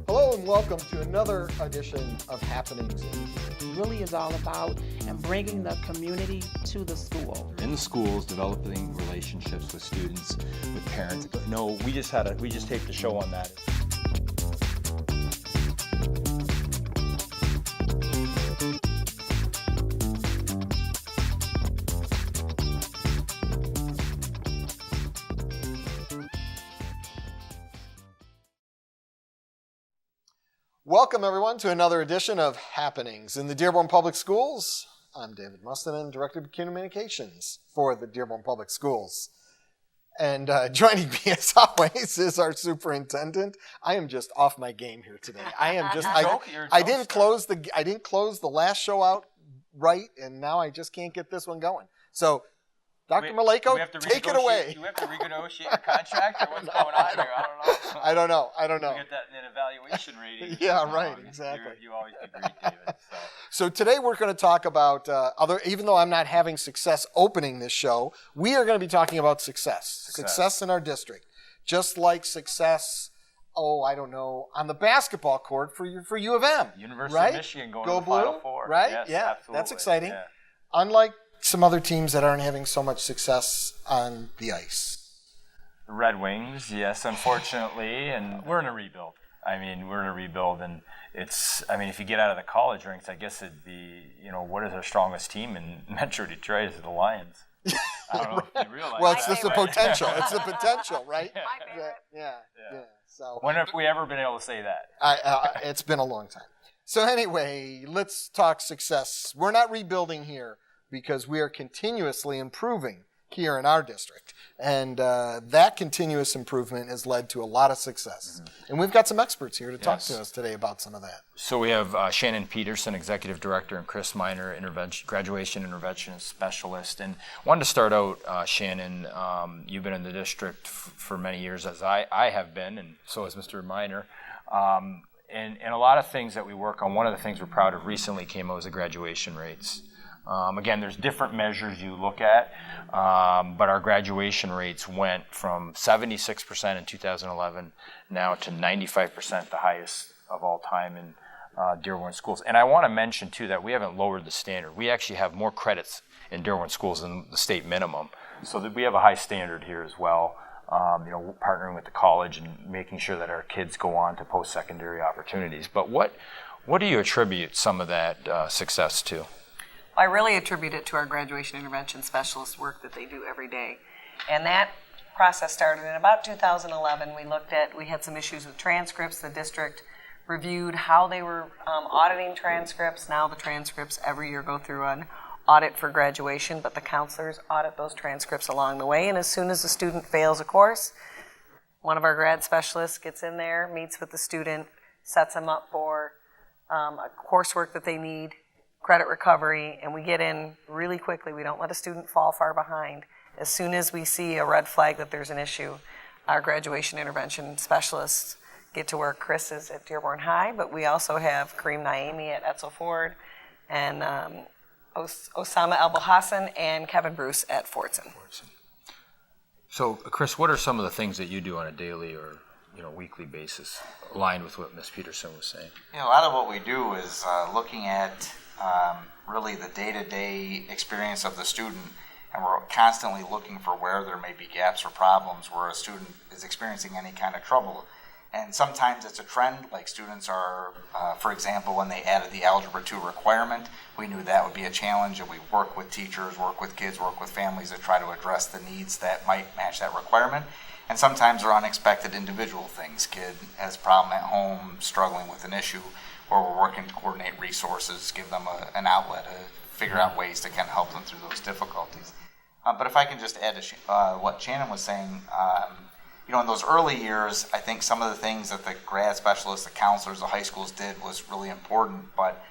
Hello and welcome to another edition of Happenings. Really is all about and bringing the community to the school. In the schools, developing relationships with students, with parents. No, we just taped a show on that. Welcome everyone to another edition of Happenings in the Dearborn Public Schools. I'm David Mustonen, Director of Communications for the Dearborn Public Schools. And joining me as always is our superintendent. I am just off my game here today. I didn't close the last show out right, and now I just can't get this one going. So Dr. Maleyko, take it away. Do we have to renegotiate your contract, or what's going on here? I don't know. We get that in an evaluation rating. Yeah, right, exactly. You always do great, David. So today we're going to talk about, even though I'm not having success opening this show, we are going to be talking about success in our district. Just like success, on the basketball court for U of M. University of Michigan going to the Final Four. Right? Yes, yeah, absolutely. That's exciting. Yeah. Unlike some other teams that aren't having so much success on the ice. The Red Wings, yes, unfortunately, and we're in a rebuild. And if you get out of the college ranks, I guess it'd be, what is our strongest team in Metro Detroit? Is it the Lions? I don't know if you realize. Well, it's just the potential. It's the potential, right? My favorite. Yeah. So when have we ever been able to say that? It's been a long time. So anyway, let's talk success. We're not rebuilding here, because we are continuously improving here in our district. And that continuous improvement has led to a lot of success. Mm-hmm. And we've got some experts here to talk to us today about some of that. So we have Shannon Peterson, Executive Director, and Chris Miner, Graduation Interventionist Specialist. And wanted to start out, Shannon, you've been in the district for many years, as I have been, and so has Mr. Miner. And a lot of things that we work on, one of the things we're proud of recently came out was the graduation rates. Again, there's different measures you look at, but our graduation rates went from 76% in 2011 now to 95%, the highest of all time in Dearborn schools. And I want to mention, too, that we haven't lowered the standard. We actually have more credits in Dearborn schools than the state minimum, so that we have a high standard here as well, partnering with the college and making sure that our kids go on to post-secondary opportunities. But what do you attribute some of that success to? I really attribute it to our graduation intervention specialist work that they do every day. And that process started in about 2011. We had some issues with transcripts. The district reviewed how they were auditing transcripts. Now the transcripts every year go through an audit for graduation, but the counselors audit those transcripts along the way. And as soon as the student fails a course, one of our grad specialists gets in there, meets with the student, sets them up for a coursework that they need, credit recovery, and we get in really quickly. We don't let a student fall far behind. As soon as we see a red flag that there's an issue, our graduation intervention specialists get to work. Chris is at Dearborn High, but we also have Kareem Naimi at Etzel Ford, and Osama El-Bahassan and Kevin Bruce at Fordson. So, Chris, what are some of the things that you do on a daily or weekly basis, aligned with what Ms. Peterson was saying? A lot of what we do is looking at really the day-to-day experience of the student, and we're constantly looking for where there may be gaps or problems where a student is experiencing any kind of trouble. And sometimes it's a trend, like students are, for example, when they added the Algebra 2 requirement, we knew that would be a challenge, and we work with teachers, work with kids, work with families to try to address the needs that might match that requirement. And sometimes they're unexpected individual things. Kid has a problem at home, struggling with an issue, or we're working to coordinate resources, give them an outlet to figure out ways to kind of help them through those difficulties. But if I can just add to what Shannon was saying, in those early years, I think some of the things that the grad specialists, the counselors, the high schools did was really important. But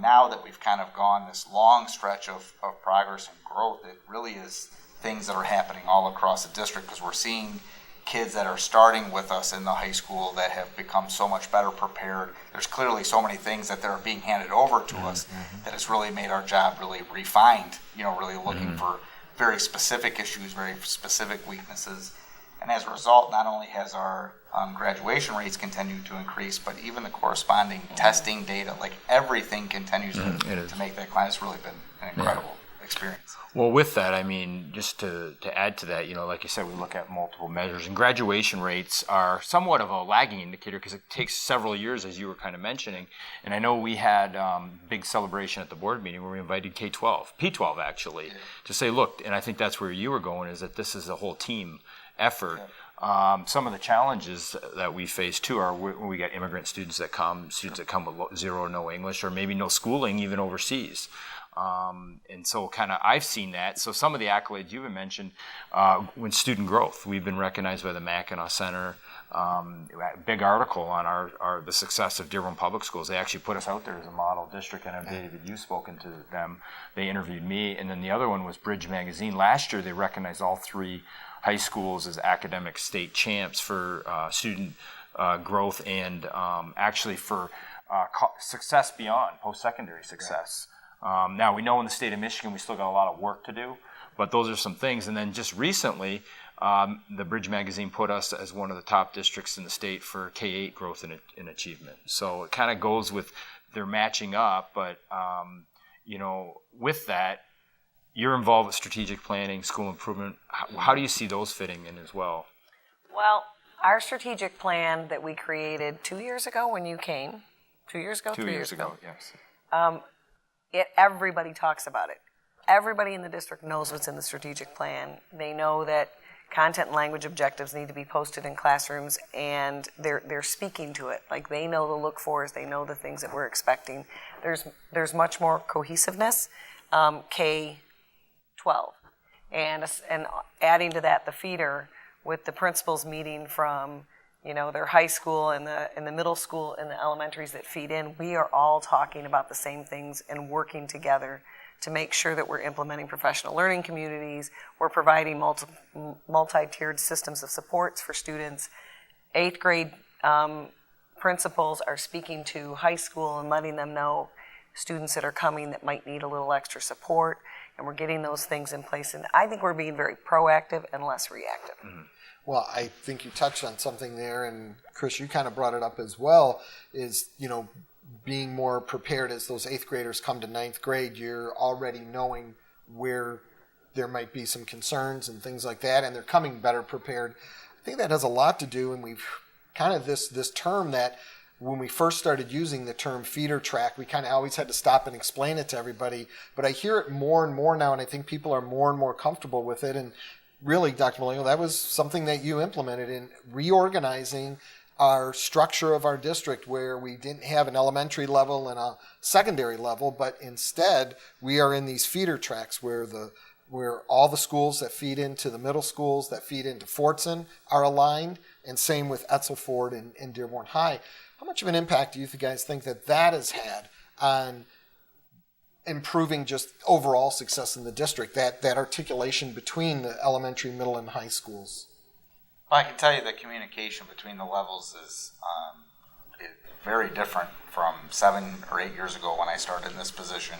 now that we've kind of gone this long stretch of progress and growth, it really is things that are happening all across the district, because we're seeing kids that are starting with us in the high school that have become so much better prepared. There's clearly so many things that are being handed over to us that has really made our job really refined, really looking for very specific issues, very specific weaknesses. And as a result, not only has our graduation rates continued to increase, but even the corresponding testing data, like everything continues to make that class. It's really been an incredible experience. Well, with that, I mean, just to add to that, like you said, we look at multiple measures, and graduation rates are somewhat of a lagging indicator because it takes several years, as you were kind of mentioning. And I know we had big celebration at the board meeting where we invited K-12, P-12 actually, to say, look, and I think that's where you were going, is that this is a whole team effort. Some of the challenges that we face too are when we get immigrant students that come with zero or no English, or maybe no schooling even overseas. And so kind of I've seen that. So some of the accolades you've mentioned, when student growth, we've been recognized by the Mackinac Center. Big article on the success of Dearborn Public Schools. They actually put us out there as a model district. I know, David, you've spoken to them. They interviewed me. And then the other one was Bridge Magazine. Last year, they recognized all 3 high schools as academic state champs for student growth and actually for success beyond post-secondary success. Now, we know in the state of Michigan we still got a lot of work to do, but those are some things. And then just recently, the Bridge Magazine put us as one of the top districts in the state for K-8 growth and achievement. So it kind of goes with they're matching up, but with that, you're involved with strategic planning, school improvement. How do you see those fitting in as well? Well, our strategic plan that we created 2 years ago when you came, 2 years ago, 3 years ago, yes. Everybody talks about it. Everybody in the district knows what's in the strategic plan. They know that content and language objectives need to be posted in classrooms, and they're speaking to it. Like, they know the look fors, they know the things that we're expecting. There's much more cohesiveness. K-12, and adding to that the feeder with the principals meeting from their high school and the middle school and the elementaries that feed in. We are all talking about the same things and working together to make sure that we're implementing professional learning communities. We're providing multi-tiered systems of supports for students. 8th grade principals are speaking to high school and letting them know students that are coming that might need a little extra support, and we're getting those things in place. And I think we're being very proactive and less reactive. Mm-hmm. Well, I think you touched on something there, and Chris, you kind of brought it up as well, is, being more prepared as those 8th graders come to 9th grade. You're already knowing where there might be some concerns and things like that, and they're coming better prepared. I think that has a lot to do, and we've kind of this term that when we first started using the term feeder track, we kind of always had to stop and explain it to everybody. But I hear it more and more now, and I think people are more and more comfortable with it. And really, Dr. Maleyko, that was something that you implemented in reorganizing our structure of our district, where we didn't have an elementary level and a secondary level, but instead we are in these feeder tracks where all the schools that feed into the middle schools that feed into Fortson are aligned, and same with Etzel Ford and Dearborn High. How much of an impact do you guys think that has had on improving just overall success in the district, that articulation between the elementary, middle, and high schools? Well, I can tell you that communication between the levels is very different from 7 or 8 years ago when I started in this position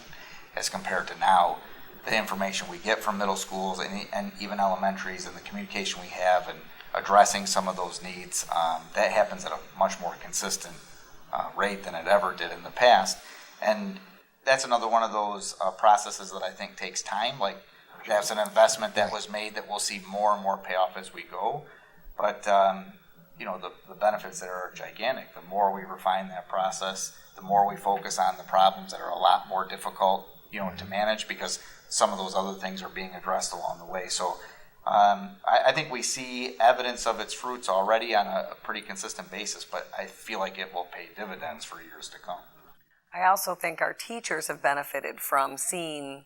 as compared to now. The information we get from middle schools and even elementaries, and the communication we have and addressing some of those needs, that happens at a much more consistent rate than it ever did in the past. And that's another one of those processes that I think takes time. Like, that's an investment that was made that we'll see more and more payoff as we go. But, the benefits there are gigantic. The more we refine that process, the more we focus on the problems that are a lot more difficult, to manage, because some of those other things are being addressed along the way. So I think we see evidence of its fruits already on a pretty consistent basis, but I feel like it will pay dividends for years to come. I also think our teachers have benefited from seeing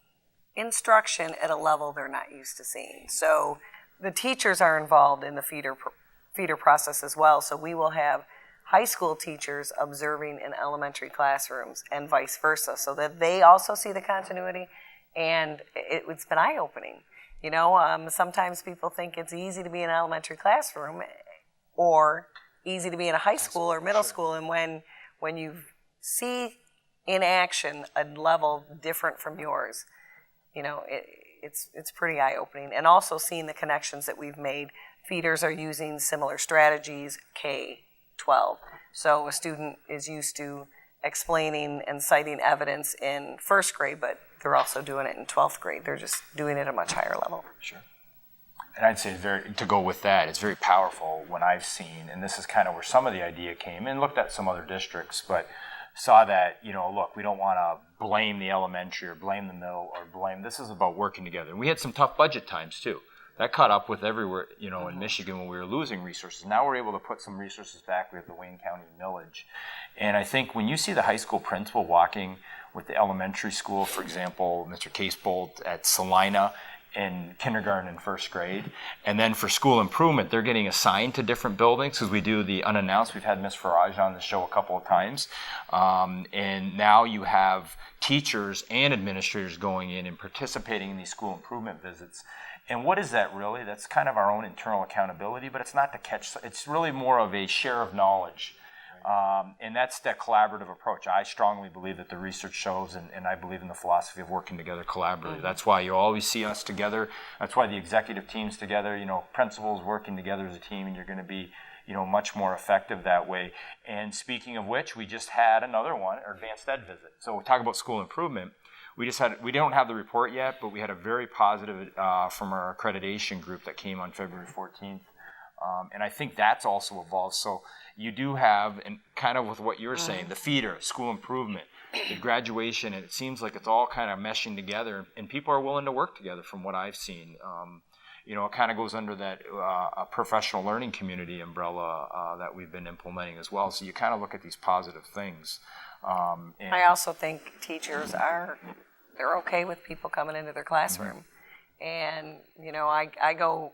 instruction at a level they're not used to seeing. So the teachers are involved in the feeder process as well. So we will have high school teachers observing in elementary classrooms and vice versa, so that they also see the continuity, and it's been eye-opening. Sometimes people think it's easy to be in an elementary classroom or easy to be in a high school or middle school, and when you see in action a level different from yours, it's pretty eye-opening. And also seeing the connections that we've made. Feeders are using similar strategies, K-12. So a student is used to explaining and citing evidence in first grade, but they're also doing it in 12th grade. They're just doing it at a much higher level. Sure. And I'd say to go with that, it's very powerful when I've seen, and this is kind of where some of the idea came, and looked at some other districts, but saw that, look, we don't want to blame the elementary or blame the middle or blame, this is about working together. And we had some tough budget times too. That caught up with everywhere, in Michigan when we were losing resources. Now we're able to put some resources back. We have the Wayne County millage. And I think when you see the high school principal walking with the elementary school, for example, Mr. Casebolt at Salina in kindergarten and first grade, and then for school improvement, they're getting assigned to different buildings because we do the unannounced. We've had Miss Farage on the show a couple of times. And now you have teachers and administrators going in and participating in these school improvement visits. And what is that really? That's kind of our own internal accountability, but it's not to catch, it's really more of a share of knowledge. And that's that collaborative approach. I strongly believe that the research shows, and I believe in the philosophy of working together collaboratively. Mm-hmm. That's why you always see us together. That's why the executive team's together, principals working together as a team, and you're going to be, much more effective that way. And speaking of which, we just had another one, our advanced ed visit. So we talk about school improvement. We don't have the report yet, but we had a very positive from our accreditation group that came on February 14th. And I think that's also evolved. So you do have, and kind of with what you're saying, the feeder, school improvement, the graduation, and it seems like it's all kind of meshing together, and people are willing to work together from what I've seen. It kind of goes under that professional learning community umbrella that we've been implementing as well. So you kind of look at these positive things. I also think teachers they're okay with people coming into their classroom. And, I go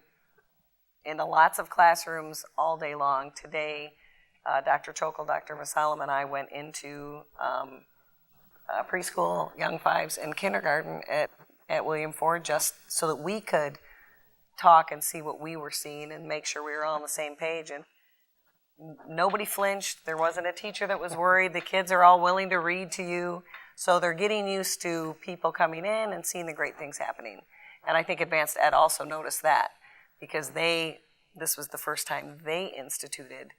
into lots of classrooms all day long. Today, Dr. Chokel, Dr. Masalam, and I went into preschool, young fives, and kindergarten at William Ford just so that we could talk and see what we were seeing and make sure we were all on the same page. And nobody flinched. There wasn't a teacher that was worried. The kids are all willing to read to you. So they're getting used to people coming in and seeing the great things happening. And I think advanced ed also noticed that because this was the first time they instituted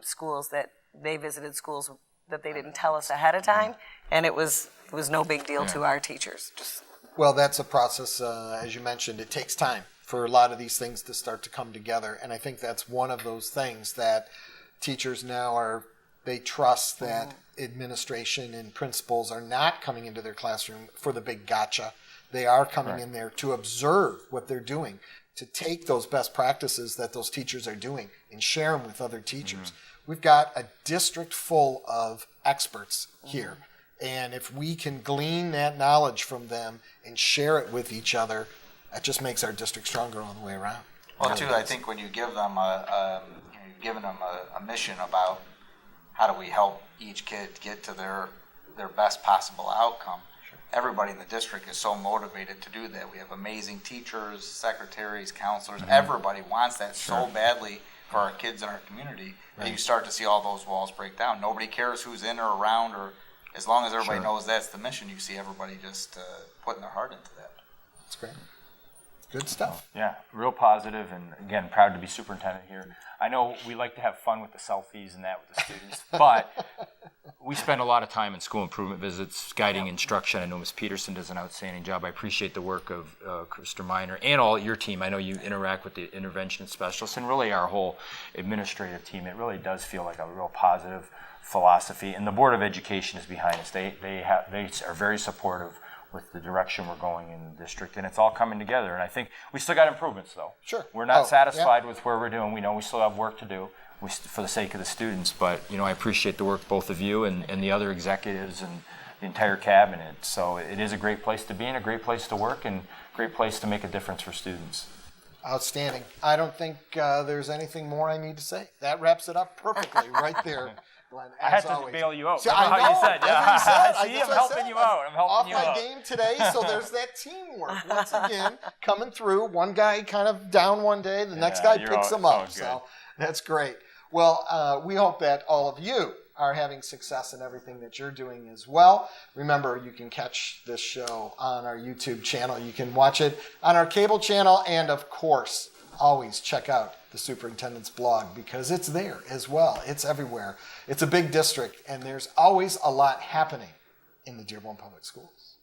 schools that they visited schools that they didn't tell us ahead of time. And it was no big deal to our teachers. Well, that's a process, as you mentioned, it takes time for a lot of these things to start to come together. And I think that's one of those things that teachers now they trust that administration and principals are not coming into their classroom for the big gotcha. They are coming in there to observe what they're doing, to take those best practices that those teachers are doing and share them with other teachers. We've got a district full of experts here. And if we can glean that knowledge from them and share it with each other, that just makes our district stronger all the way around. Well, too, I think when you give them you've given them a mission about how do we help each kid get to their best possible outcome, everybody in the district is so motivated to do that. We have amazing teachers, secretaries, counselors. Everybody wants that so badly for our kids in our community that you start to see all those walls break down. Nobody cares who's in or around, or as long as everybody knows that's the mission, you see everybody just putting their heart into that. That's great. Good stuff. Yeah, real positive, and again, proud to be superintendent here. I know we like to have fun with the selfies and that with the students, but we spend a lot of time in school improvement visits, guiding instruction. I know Ms. Peterson does an outstanding job. I appreciate the work of Mr. Miner and all your team. I know you interact with the interventionist specialists and really our whole administrative team. It really does feel like a real positive philosophy, and the Board of Education is behind us. They are very supportive with the direction we're going in the district, and it's all coming together. And I think we still got improvements, though. Sure. We're not satisfied with where we're doing. We know we still have work to do for the sake of the students, but I appreciate the work both of you and the other executives and the entire cabinet. So it is a great place to be and a great place to work and a great place to make a difference for students. Outstanding. I don't think there's anything more I need to say. That wraps it up perfectly right there. Glenn, I had to always. bail you out. See, Remember how you said, See, I'm helping you out. I'm helping you out. Off my game today, so there's that teamwork once again coming through. One guy kind of down one day, the next guy picks him up. So that's great. Well, we hope that all of you are having success in everything that you're doing as well. Remember, you can catch this show on our YouTube channel. You can watch it on our cable channel. And of course, always check out the superintendent's blog because it's there as well. It's everywhere. It's a big district, and there's always a lot happening in the Dearborn Public Schools.